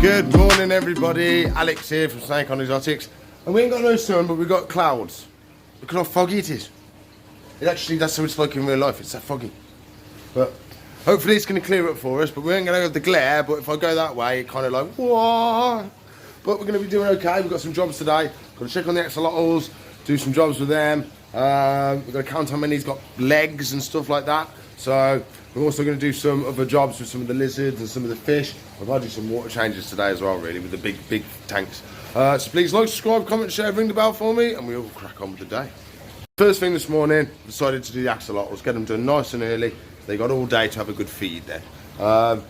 Good morning everybody, Alex here from Snake on Exotics. And we ain't got no sun, but we've got clouds. Look at how foggy it is. That's how it's like in real life, it's that foggy. But hopefully it's going to clear up for us, but we ain't going to have the glare, but if I go that way, it kind of like, whoa. But we're going to be doing okay, we've got some jobs today. Got to check on the axolotls, do some jobs with them. We've got to count how many he's got legs and stuff like that. So we're also going to do some other jobs with some of the lizards and some of the fish. I've got to do some water changes today as well, really, with the big tanks. So please like, subscribe, comment, share, ring the bell for me, and we'll crack on with the day. First thing this morning, decided to do the axolotls, get them done nice and early. They got all day to have a good feed then. So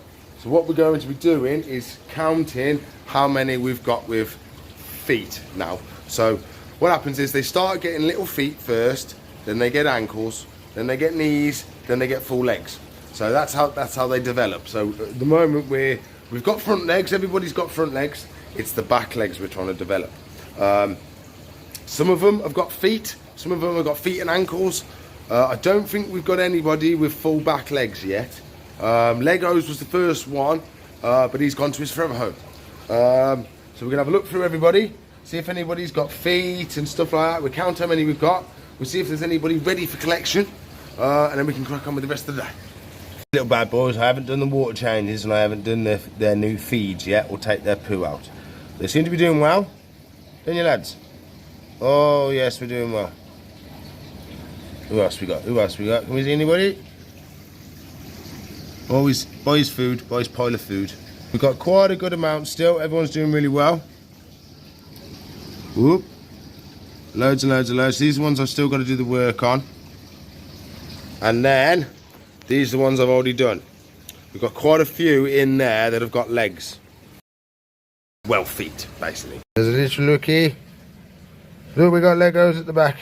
what we're going to be doing is counting how many we've got with feet now. So what happens is they start getting little feet first, then they get ankles, then they get knees, then they get full legs. So that's how they develop. So at the moment we've got front legs, everybody's got front legs. It's the back legs we're trying to develop. Some of them have got feet, some of them have got feet and ankles. I don't think we've got anybody with full back legs yet. Legos was the first one, but he's gone to his forever home. So we're gonna have a look through everybody, see if anybody's got feet and stuff like that. We'll count how many we've got. We'll see if there's anybody ready for collection, and then we can crack on with the rest of the day. Little bad boys, I haven't done the water changes and I haven't done their new feeds yet, or take their poo out. They seem to be doing well, don't you lads? Oh yes, we're doing well. Who else we got? Who else we got? Can we see anybody? Always buys food, buys pile of food. We've got quite a good amount still, everyone's doing really well. Whoop. Loads and loads and loads. These ones I've still got to do the work on. And then, these are the ones I've already done. We've got quite a few in there that have got legs. Well, feet, basically. There's a little looky. Look, we got Legos at the back.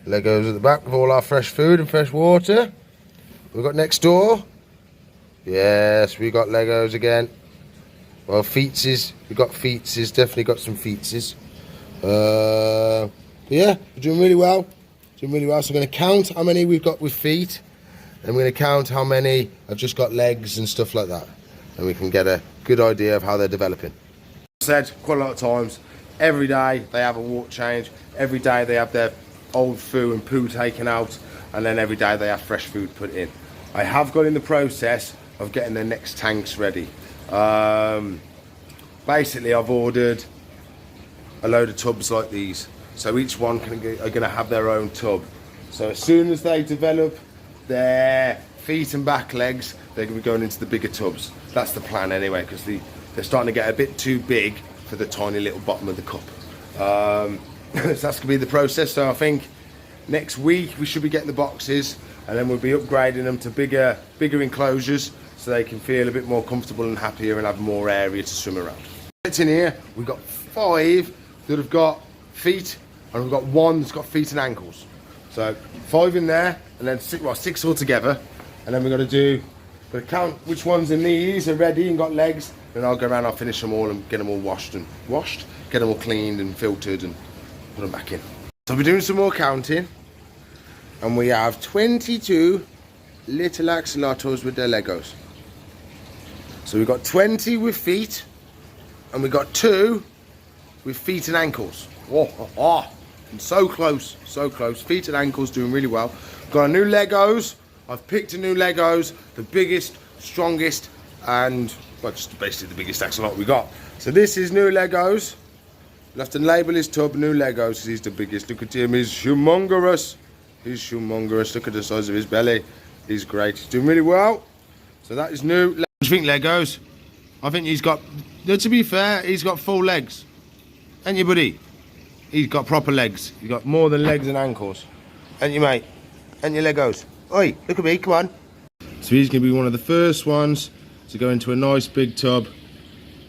Legos at the back with all our fresh food and fresh water. We've got next door. Yes, we got Legos again. Well, feetses. We've got feetses, definitely got some feetses. But yeah, we're doing really well. Doing really well. So I'm going to count how many we've got with feet. And we're going to count how many have just got legs and stuff like that. And we can get a good idea of how they're developing. I said quite a lot of times, every day they have a water change. Every day they have their old foo and poo taken out. And then every day they have fresh food put in. I have got in the process of getting their next tanks ready. Basically, I've ordered a load of tubs like these. So each one are going to have their own tub. So as soon as they develop their feet and back legs, they're going to be going into the bigger tubs. That's the plan anyway, because they're starting to get a bit too big for the tiny little bottom of the cup. So that's going to be the process. So I think next week we should be getting the boxes, and then we'll be upgrading them to bigger enclosures so they can feel a bit more comfortable and happier and have more area to swim around. In here, we've got 5 that have got feet, and we've got 1 that's got feet and ankles. So 5 in there, and then 6 altogether. And then we're going to count which ones in these are ready and got legs. Then I'll go around, I'll finish them all and get them all washed, get them all cleaned and filtered and put them back in. So we're doing some more counting, and we have 22 little axolotls with their Legos. So we've got 20 with feet, and we've got 2 with feet and ankles. So close, so close. Feet and ankles doing really well. Got a new Legos. I've picked a new Legos, the biggest, strongest, and well, just basically the biggest axolotl we got. So this is new Legos. You'll have to label his tub new Legos because he's the biggest. Look at him, he's humongous. He's humongous. Look at the size of his belly. He's great. He's doing really well. So that is new. What do you think, Legos? I think he's got, to be fair, he's got full legs. Ain't you, buddy? He's got proper legs. He's got more than legs and ankles. Ain't you, mate? Ain't you, Legos? Oi, look at me, come on. So he's going to be one of the first ones to go into a nice big tub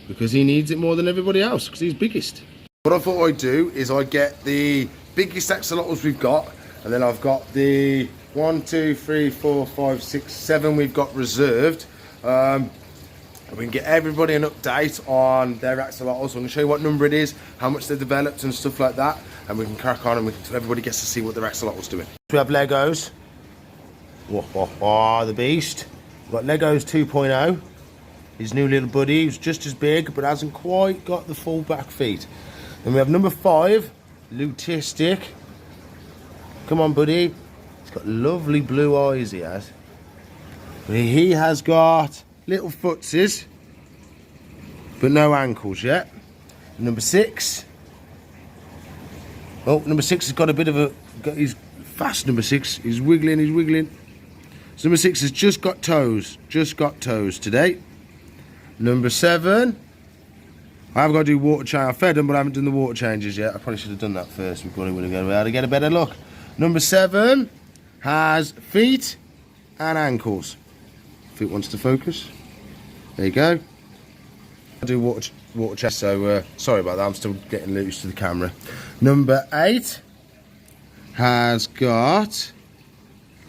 because he needs it more than everybody else because he's biggest. What I thought I'd do is I'd get the biggest axolotls we've got, and then I've got the 1, 2, 3, 4, 5, 6, 7 we've got reserved. And we can get everybody an update on their axolotls. I'm going to show you what number it is, how much they've developed and stuff like that, and we can crack on and everybody gets to see what their axolotl's doing. We have Legos. The beast. We've got Legos 2.0. his new little buddy, who's just as big but hasn't quite got the full back feet. Then we have number 5, Lutistic. Come on, buddy. He's got lovely blue eyes, he has. He has got little footsies, but no ankles yet. Number 6. Oh, number 6 has got a bit of a... He's fast, number 6. He's wiggling, he's wiggling. So number 6 has just got toes today. Number 7. I have got to do water change. I fed them, but I haven't done the water changes yet. I probably should have done that first. We probably would have been able to get a better look. Number 7 has feet and ankles. If it wants to focus. There you go. I do water check, so sorry about that. I'm still getting loose to the camera. Number 8 has got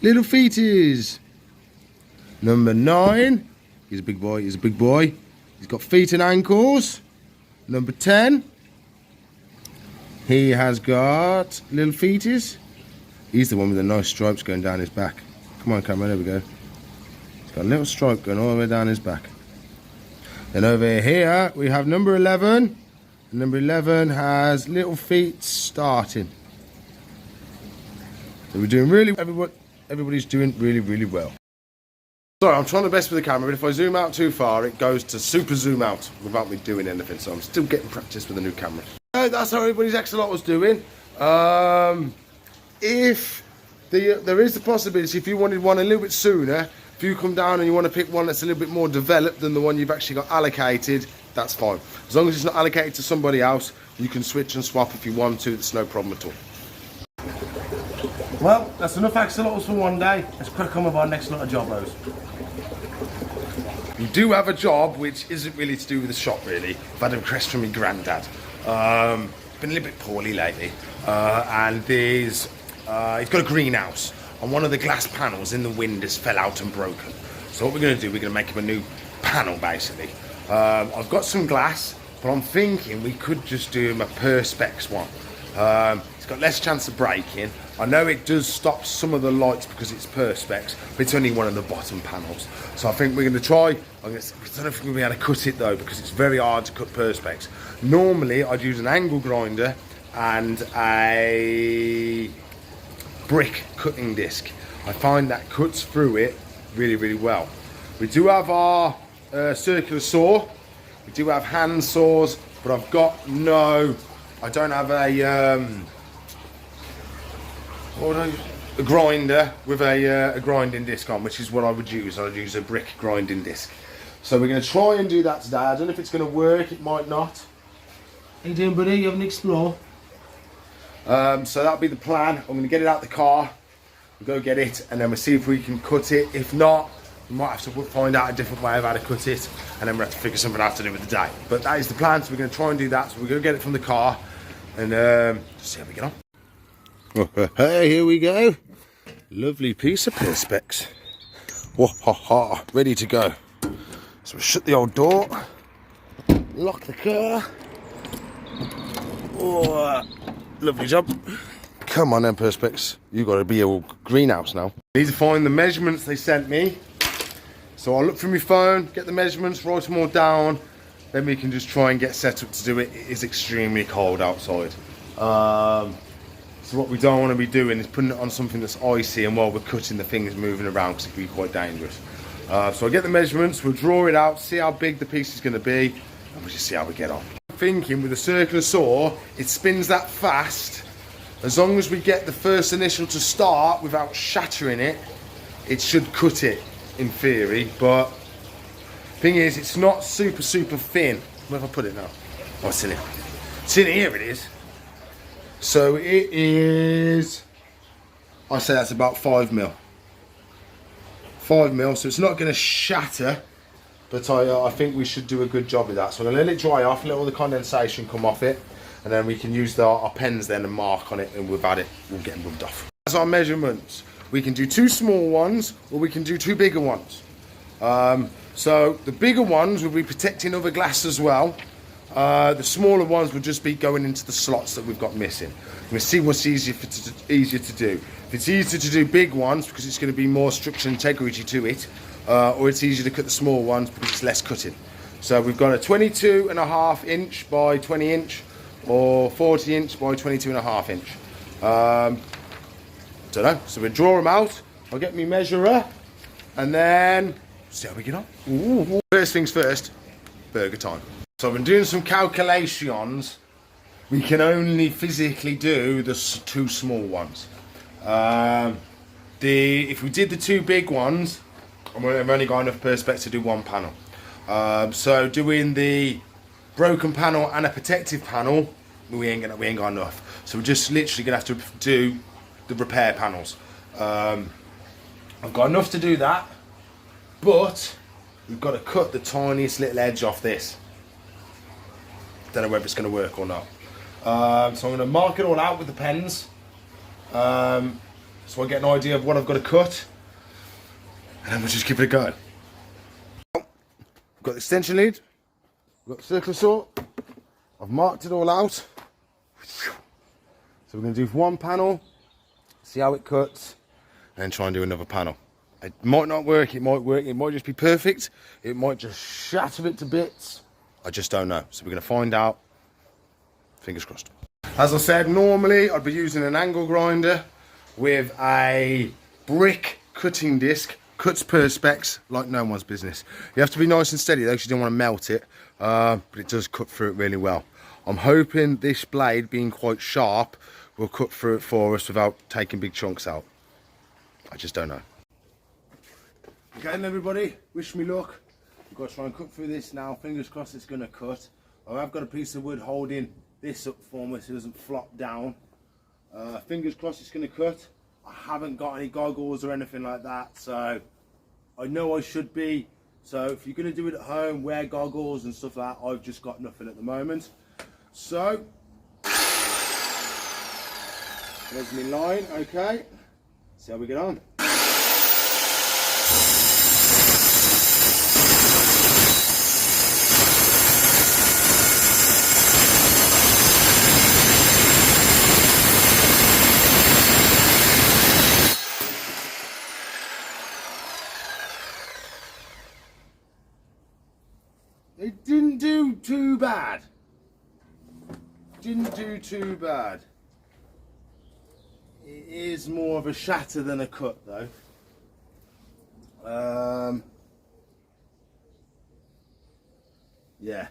little feeties. Number 9, he's a big boy. He's a big boy. He's got feet and ankles. Number 10, he has got little feeties. He's the one with the nice stripes going down his back. Come on, camera. There we go. He's got a little stripe going all the way down his back. Then over here we have number 11. Number 11 has little feet starting. So we're doing really, everybody's doing really, really well. Sorry, I'm trying to best with the camera, but if I zoom out too far, it goes to super zoom out without me doing anything. So I'm still getting practice with the new camera. So that's how everybody's axolotl was doing. If there is the possibility, if you wanted one a little bit sooner, if you come down and you want to pick one that's a little bit more developed than the one you've actually got allocated, that's fine. As long as it's not allocated to somebody else, you can switch and swap if you want to. It's no problem at all. Well, that's enough axolotls for one day. Let's crack on with our next lot of jobbos. We do have a job which isn't really to do with the shop, really. I've had a request from my granddad. Been a little bit poorly lately, and he's got a greenhouse, and one of the glass panels in the wind has fell out and broken. So what we're going to do, we're going to make him a new panel, basically. I've got some glass, but I'm thinking we could just do him a Perspex one. It's got less chance of breaking. I know it does stop some of the lights because it's Perspex, but it's only one of the bottom panels. So I think we're going to try. I don't know if we're going to be able to cut it though, because it's very hard to cut Perspex. Normally I'd use an angle grinder and a brick cutting disc. I find that cuts through it really, really well. We do have our circular saw. We do have hand saws, but I don't have a grinder with a grinding disc on, which is what I would use. I'd use a brick grinding disc. So we're going to try and do that today. I don't know if it's going to work. It might not. How you doing, buddy? You having an explore? So that'll be the plan. I'm going to get it out the car, we'll go get it, and then we'll see if we can cut it. If not, we might have to find out a different way of how to cut it, and then we'll have to figure something out to do with the day. But that is the plan, so we're going to try and do that. So we're going to get it from the car and see how we get on. Oh, hey, here we go. Lovely piece of Perspex. Ready to go. So we'll shut the old door, lock the car. Oh, lovely job. Come on then, Perspex. You've got to be a greenhouse now. I need to find the measurements they sent me. So I'll look through my phone, get the measurements, write them all down. Then we can just try and get set up to do it. It is extremely cold outside. So what we don't want to be doing is putting it on something that's icy, and while we're cutting, the thing is moving around because it can be quite dangerous. So I'll get the measurements, we'll draw it out, see how big the piece is going to be, and we'll just see how we get on. I'm thinking with a circular saw, it spins that fast. As long as we get the first initial to start without shattering it, it should cut it in theory. But thing is, it's not super thin. Where have I put it now? Oh, it's in here. It's in here, it is. So it is, I say that's about 5 mil. 5 mil, so it's not going to shatter, but I think we should do a good job with that. So I'm going to let it dry off, let all the condensation come off it, and then we can use our pens then and mark on it, and we've had it, we'll get them rubbed off. As our measurements, we can do 2 small ones, or we can do 2 bigger ones. So the bigger ones will be protecting other glass as well. The smaller ones will just be going into the slots that we've got missing. We'll see what's easier to do. If it's easier to do big ones because it's going to be more structure and integrity to it, or it's easier to cut the small ones because it's less cutting. So we've got a 22.5 inch by 20 inch or 40 inch by 22.5 inch. Don't know. So we'll draw them out. I'll get my measurer and then see how we get on. Ooh. First things first, burger time. So I've been doing some calculations. We can only physically do the two small ones. If we did the two big ones, I've only got enough perspex to do one panel. So doing the broken panel and a protective panel, we ain't got enough. So we're just literally gonna have to do the repair panels. I've got enough to do that, but we've got to cut the tiniest little edge off this. Don't know whether it's going to work or not. So I'm going to mark it all out with the pens, so I get an idea of what I've got to cut, and then we'll just give it a go. I've got the extension lead, I've got the circular saw, I've marked it all out. So we're going to do one panel, see how it cuts, and then try and do another panel. It might not work, it might just be perfect, it might just shatter it to bits. I just don't know. So we're going to find out. Fingers crossed. As I said, normally I'd be using an angle grinder with a brick cutting disc. Cuts perspex like no one's business. You have to be nice and steady though, because you don't want to melt it, but it does cut through it really well. I'm hoping this blade, being quite sharp, will cut through it for us without taking big chunks out. I just don't know. Okay then everybody, wish me luck. We've got to try and cut through this now. Fingers crossed it's going to cut. I've got a piece of wood holding this up for me so it doesn't flop down. Fingers crossed it's going to cut. I haven't got any goggles or anything like that, so I know I should be. So if you're going to do it at home, wear goggles and stuff like that. I've just got nothing at the moment. So there's my line. Okay, see how we get on. It didn't do too bad. Didn't do too bad. It is more of a shatter than a cut though. Yeah.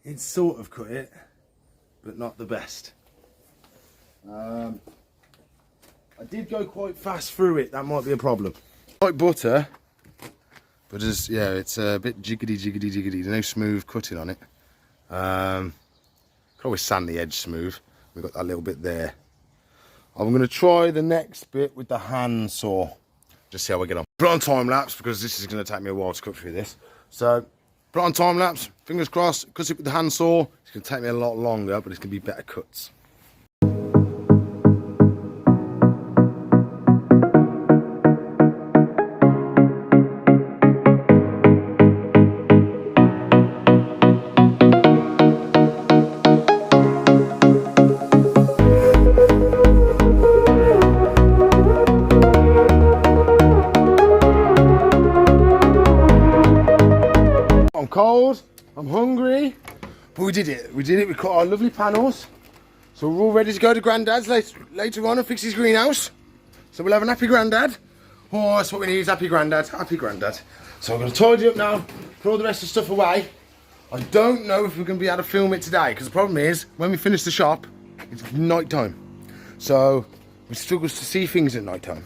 It sort of cut it, but not the best. I did go quite fast through it, that might be a problem. Like butter. But yeah, it's a bit jiggity. There's no smooth cutting on it. Can always sand the edge smooth. We've got that little bit there. I'm going to try the next bit with the hand saw. Just see how we get on. Put on time lapse because this is going to take me a while to cut through this. So put on time lapse. Fingers crossed. Cut it with the hand saw. It's going to take me a lot longer, but it's going to be better cuts. Cold, I'm hungry, but we did it. We cut our lovely panels, so we're all ready to go to Grandad's later on and fix his greenhouse. So we'll have an happy Grandad. Oh, that's what we need, is happy Grandad, happy Grandad. So I'm going to tidy up now, put all the rest of the stuff away. I don't know if we're going to be able to film it today, because the problem is, when we finish the shop, it's night time. So we struggle to see things at night time.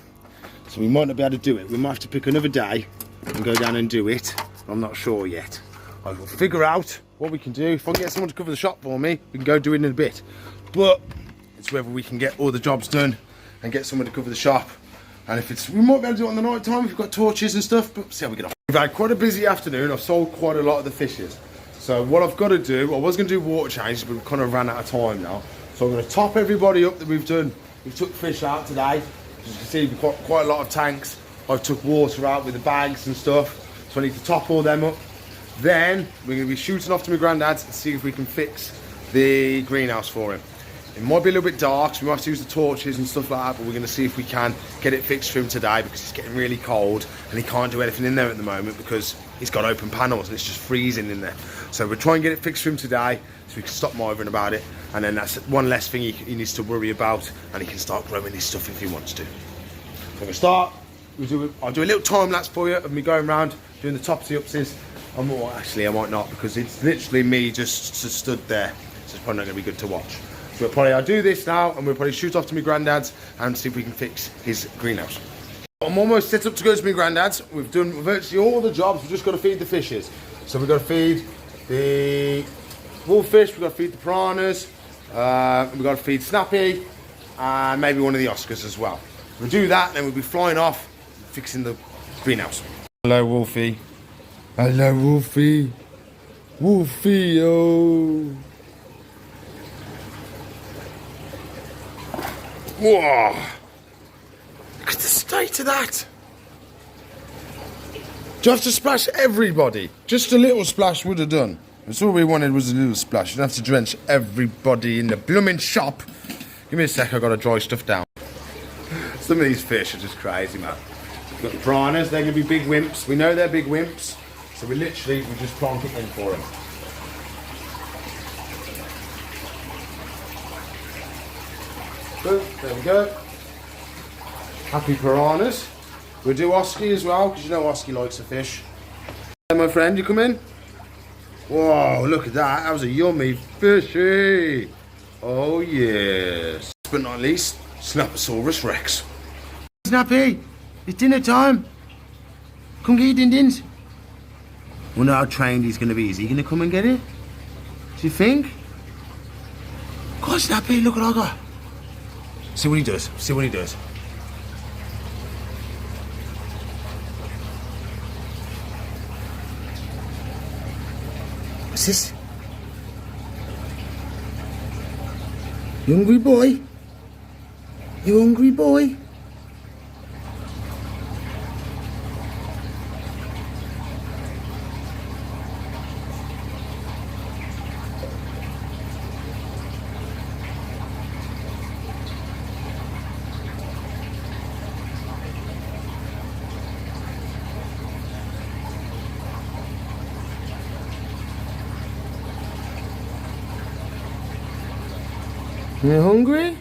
So we might not be able to do it. We might have to pick another day and go down and do it. I'm not sure yet. I will figure out what we can do. If I can get someone to cover the shop for me, we can go do it in a bit. But it's whether we can get all the jobs done and get someone to cover the shop. And if it's, we might be able to do it on the night time if we've got torches and stuff, but see how we get on. We've had quite a busy afternoon. I've sold quite a lot of the fishes. So what I've got to do, I was going to do water changes, but we kind of ran out of time now. So I'm going to top everybody up that we've done. We've took fish out today. As you can see, we've got quite a lot of tanks. I've took water out with the bags and stuff. So I need to top all them up. Then we're going to be shooting off to my granddad's and see if we can fix the greenhouse for him. It might be a little bit dark, so we might have to use the torches and stuff like that, but we're going to see if we can get it fixed for him today, because it's getting really cold and he can't do anything in there at the moment because he's got open panels and it's just freezing in there. So we'll try and get it fixed for him today so we can stop mothering about it, and then that's one less thing he needs to worry about, and he can start growing his stuff if he wants to. So we're going to start. I'll do a little time lapse for you of me going around doing the topsy upsies. Actually, I might not, because it's literally me just stood there, so it's probably not going to be good to watch. But I'll do this now, and we'll probably shoot off to my granddad's and see if we can fix his greenhouse. I'm almost set up to go to my granddad's. We've done virtually all the jobs. We've just got to feed the fishes. So we've got to feed the wolffish, we've got to feed the piranhas, we've got to feed Snappy, and maybe one of the Oscars as well. We'll do that, and then we'll be flying off, fixing the greenhouse. Hello, Wolfie. Hello, Wolfie. Wolfie, oh. Whoa! Look at the state of that! Do you have to splash everybody? Just a little splash would have done. That's all we wanted, was a little splash. You don't have to drench everybody in the blooming shop. Give me a sec, I've got to dry stuff down. Some of these fish are just crazy, man. We've got the piranhas, they're going to be big wimps. We know they're big wimps, so we just plonk it in for them. Good, there we go. Happy piranhas. We'll do Oski as well, because you know Oski likes a fish. Hey, my friend, you come in? Whoa, look at that. That was a yummy fishy. Oh, yes. Last but not least, Snapposaurus Rex. Snappy, it's dinner time. Come get your din-dins. Wonder how trained he's going to be. Is he going to come and get it? Do you think? Go on, Snappy, look what I got. See what he does. See what he does. What's this? You hungry boy? You hungry boy? You hungry?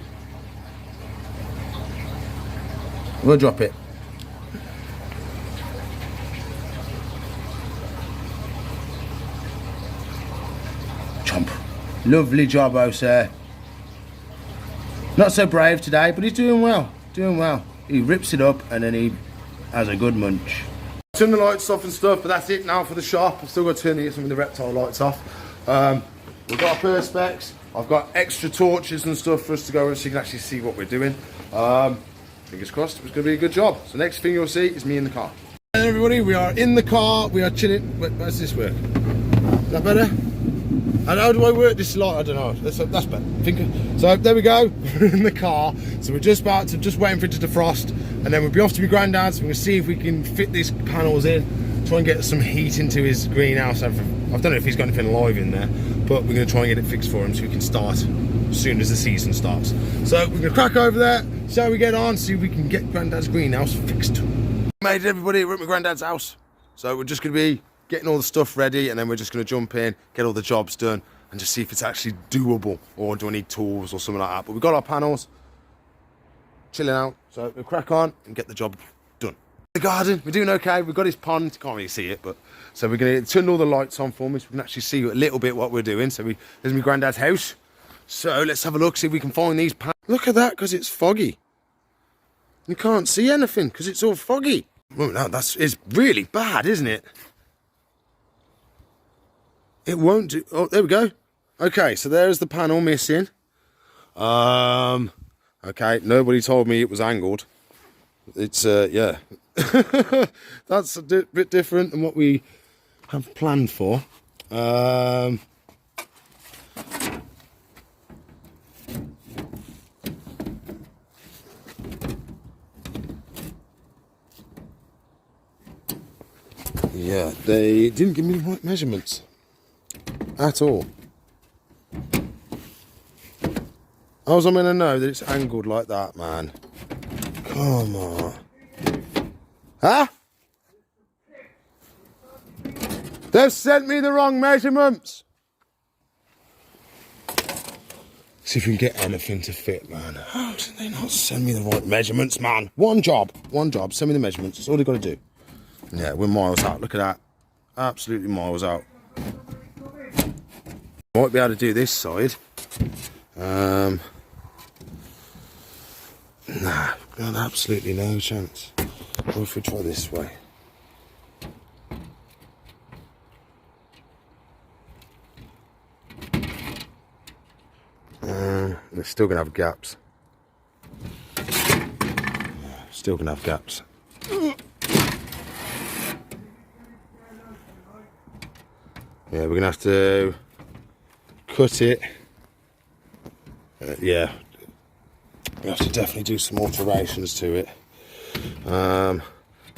We'll drop it. Chomp. Lovely job, oh sir. Not so brave today, but he's doing well. Doing well. He rips it up and then he has a good munch. Turn the lights off and stuff, but that's it now for the shop. I've still got to turn some of the reptile lights off. We've got our perspex. I've got extra torches and stuff for us to go with so you can actually see what we're doing. Fingers crossed, it's going to be a good job. So next thing you'll see is me in the car. Hey everybody, we are in the car, we are chilling. Wait, how does this work? Is that better? And how do I work this light? I don't know. That's better. So there we go, we're in the car. So we're just waiting for it to defrost, and then we'll be off to my granddad's. We're going to see if we can fit these panels in, try and get some heat into his greenhouse. I don't know if he's got anything live in there, but we're going to try and get it fixed for him so we can start as soon as the season starts. So we're going to crack over there, see how we get on, see if we can get Granddad's greenhouse fixed. Made it, everybody, we're at my Granddad's house. So we're just going to be getting all the stuff ready, and then we're just going to jump in, get all the jobs done, and just see if it's actually doable, or do I need tools or something like that. But we've got our panels, chilling out, so we'll crack on and get the job done. The garden, we're doing okay. We've got his pond, can't really see it, but so we're going to turn all the lights on for me so we can actually see a little bit what we're doing. So there's my granddad's house. So let's have a look, see if we can find these panels. Look at that, because it's foggy. You can't see anything because it's all foggy. Well, no, it's really bad, isn't it? It won't do. Oh, there we go. Okay, so there's the panel missing. Okay, nobody told me it was angled. It's yeah. That's a bit different than what we have planned for. Yeah, they didn't give me the right measurements at all. How was I meant to know that it's angled like that, man? Come on. Huh? They've sent me the wrong measurements. See if we can get anything to fit, man. How did they not send me the right measurements, man? One job, send me the measurements. That's all they've got to do. Yeah, we're miles out. Look at that. Absolutely miles out. Might be able to do this side. Nah, got absolutely no chance. What if we try this way? They're still gonna have gaps. Still gonna have gaps. Yeah, we're gonna have to cut it. Yeah, we have to definitely do some alterations to it. So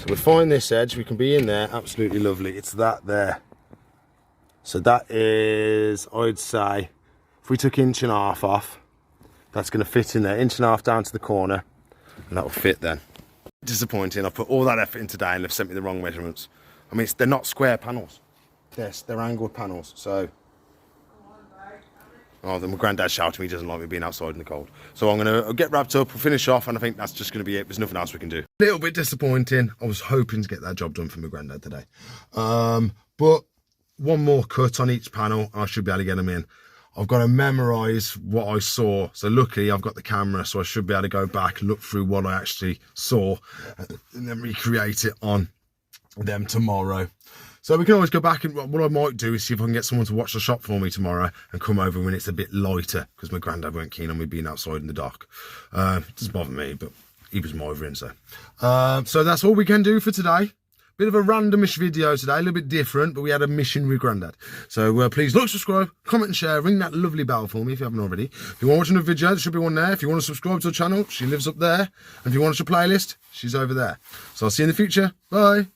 we'll find this edge. We can be in there. Absolutely lovely. It's that there. So that is, I'd say, if we took 1.5 inches off, that's going to fit in there. 1.5 inches down to the corner, and that will fit then. Disappointing. I put all that effort in today, and they've sent me the wrong measurements. I mean, they're not square panels. They're angled panels. So, oh, then my granddad shouted at me. He doesn't like me being outside in the cold. So I'm going to get wrapped up. We'll finish off, and I think that's just going to be it. There's nothing else we can do. A little bit disappointing. I was hoping to get that job done for my granddad today. But one more cut on each panel, I should be able to get them in. I've got to memorise what I saw. So luckily I've got the camera, so I should be able to go back, look through what I actually saw, and then recreate it on them tomorrow. So we can always go back, and what I might do is see if I can get someone to watch the shop for me tomorrow and come over when it's a bit lighter, because my granddad weren't keen on me being outside in the dark. It doesn't bother me, but he was mothering, so. So that's all we can do for today. Bit of a randomish video today, a little bit different, but we had a mission with Grandad. So please like, subscribe, comment and share, ring that lovely bell for me if you haven't already. If you want to watch another video, there should be one there. If you want to subscribe to the channel, she lives up there. And if you want to watch a playlist, she's over there. So I'll see you in the future. Bye.